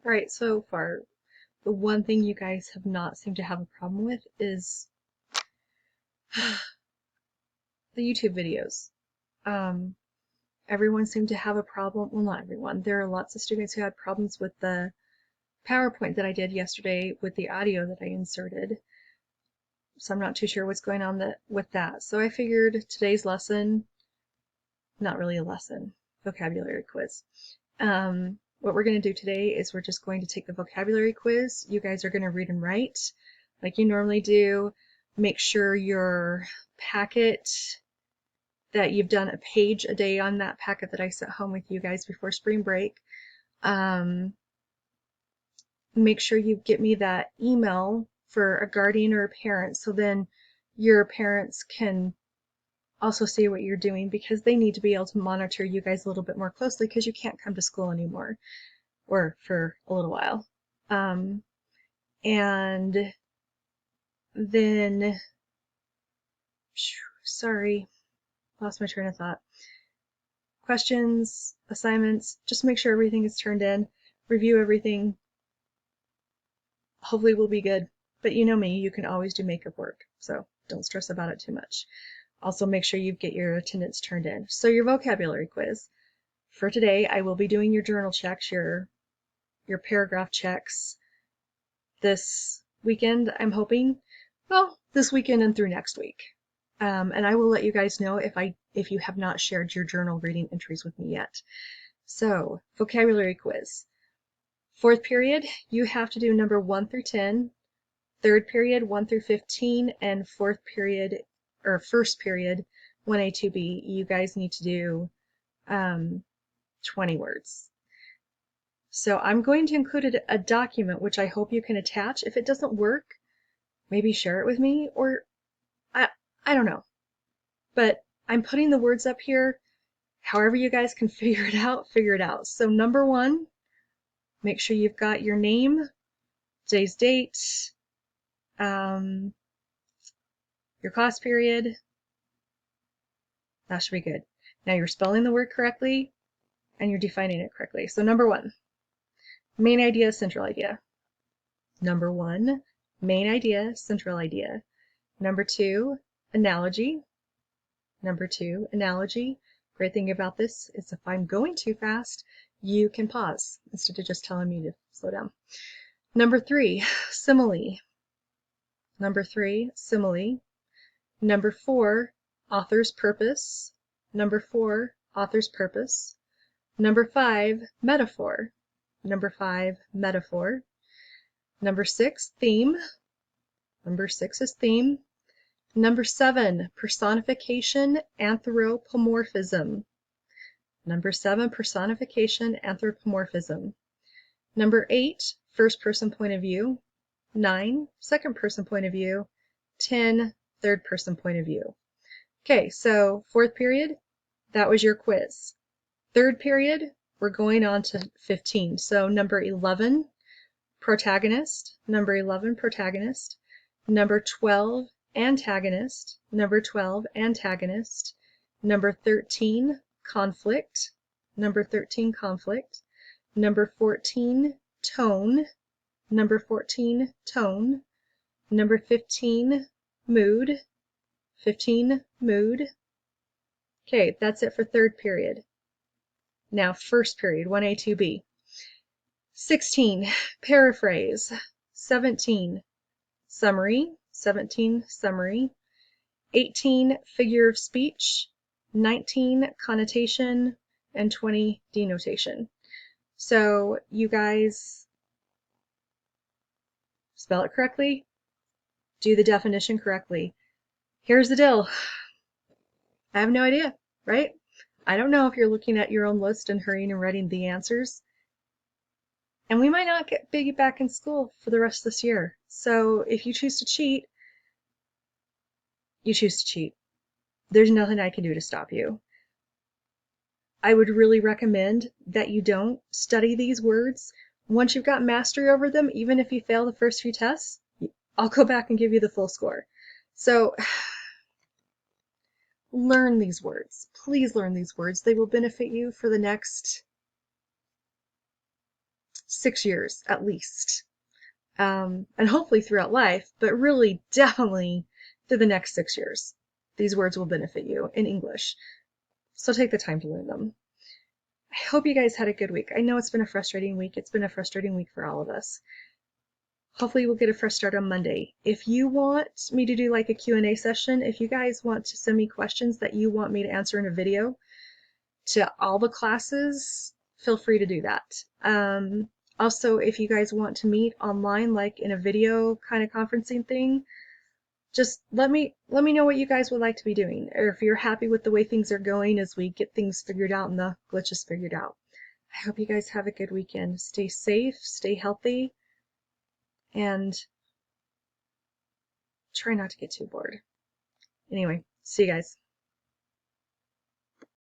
Alright, so far, the one thing you guys have not seemed to have a problem with is the YouTube videos. Um, Everyone seemed to have a problem. Well, not everyone. There are lots of students who had problems with the PowerPoint that I did yesterday with the audio that I inserted. So I'm not too sure what's going on with that. So I figured today's lesson, not really a lesson, vocabulary quiz. What we're going to do today is we're just going to take the vocabulary quiz. You guys are going to read and write like you normally do. Make sure your packet, that you've done a page a day on that packet that I sent home with you guys before spring break. Make sure you get me that email for a guardian or a parent, so then your parents can also see what you're doing, because they need to be able to monitor you guys a little bit more closely because you can't come to school anymore, or for a little while. And then, sorry, lost my train of thought. Questions, assignments, just make sure everything is turned in, review everything. Hopefully we'll be good. But you know me, you can always do makeup work, so don't stress about it too much. Also make sure you get your attendance turned in. So your vocabulary quiz. For today, I will be doing your journal checks, your paragraph checks this weekend, I'm hoping. Well, this weekend and through next week. And I will let you guys know if you have not shared your journal reading entries with me yet. So, vocabulary quiz. Fourth period, you have to do number 1 through 10. Third period, 1 through 15, and fourth period, or first period, 1A, 2B, you guys need to do 20 words. So I'm going to include a document which I hope you can attach. If it doesn't work, maybe share it with me, or I don't know. But I'm putting the words up here. However you guys can figure it out, figure it out. So number 1, make sure you've got your name, today's date, your class period. That should be good. Now you're spelling the word correctly and you're defining it correctly. So number 1, main idea, central idea. Number 1, main idea, central idea. Number 2, analogy. Number 2, analogy. Great thing about this is if I'm going too fast, you can pause instead of just telling me to slow down. Number 3, simile. Number 3, simile. Number 4, author's purpose. Number 4, author's purpose. Number 5, metaphor. Number 5, metaphor. Number 6, theme. Number 6 is theme. Number 7, personification, anthropomorphism. Number 7, personification, anthropomorphism. Number 8, first person point of view. 9, second person point of view. 10, third person point of view. Okay, so fourth period, that was your quiz. Third period, we're going on to 15. So number 11, protagonist. Number 11, protagonist. Number 12, antagonist. Number 12, antagonist. Number 13, conflict. Number 13, conflict. Number 14, tone. Number 14, tone. Number 15, mood. 15, mood. Okay, that's it for third period. Now first period, 1A, 2B. 16, paraphrase. 17, summary. 17, summary. 18, figure of speech. 19, connotation. And 20, denotation. So you guys spell it correctly, do the definition correctly. Here's the deal. I have no idea, right? I don't know if you're looking at your own list and hurrying and writing the answers. And we might not be back in school for the rest of this year. So if you choose to cheat, you choose to cheat. There's nothing I can do to stop you. I would really recommend that you don't study these words. Once you've got mastery over them, even if you fail the first few tests, I'll go back and give you the full score. So learn these words. Please learn these words. They will benefit you for the next 6 years at least. And hopefully throughout life, but really definitely through the next 6 years. These words will benefit you in English. So take the time to learn them. I hope you guys had a good week. I know it's been a frustrating week. It's been a frustrating week for all of us. Hopefully we'll get a fresh start on Monday. If you want me to do like a Q&A session, if you guys want to send me questions that you want me to answer in a video to all the classes, feel free to do that. Also, if you guys want to meet online, like in a video kind of conferencing thing, just let me know what you guys would like to be doing, or if you're happy with the way things are going as we get things figured out and the glitches figured out. I hope you guys have a good weekend. Stay safe, stay healthy, and try not to get too bored. Anyway, see you guys.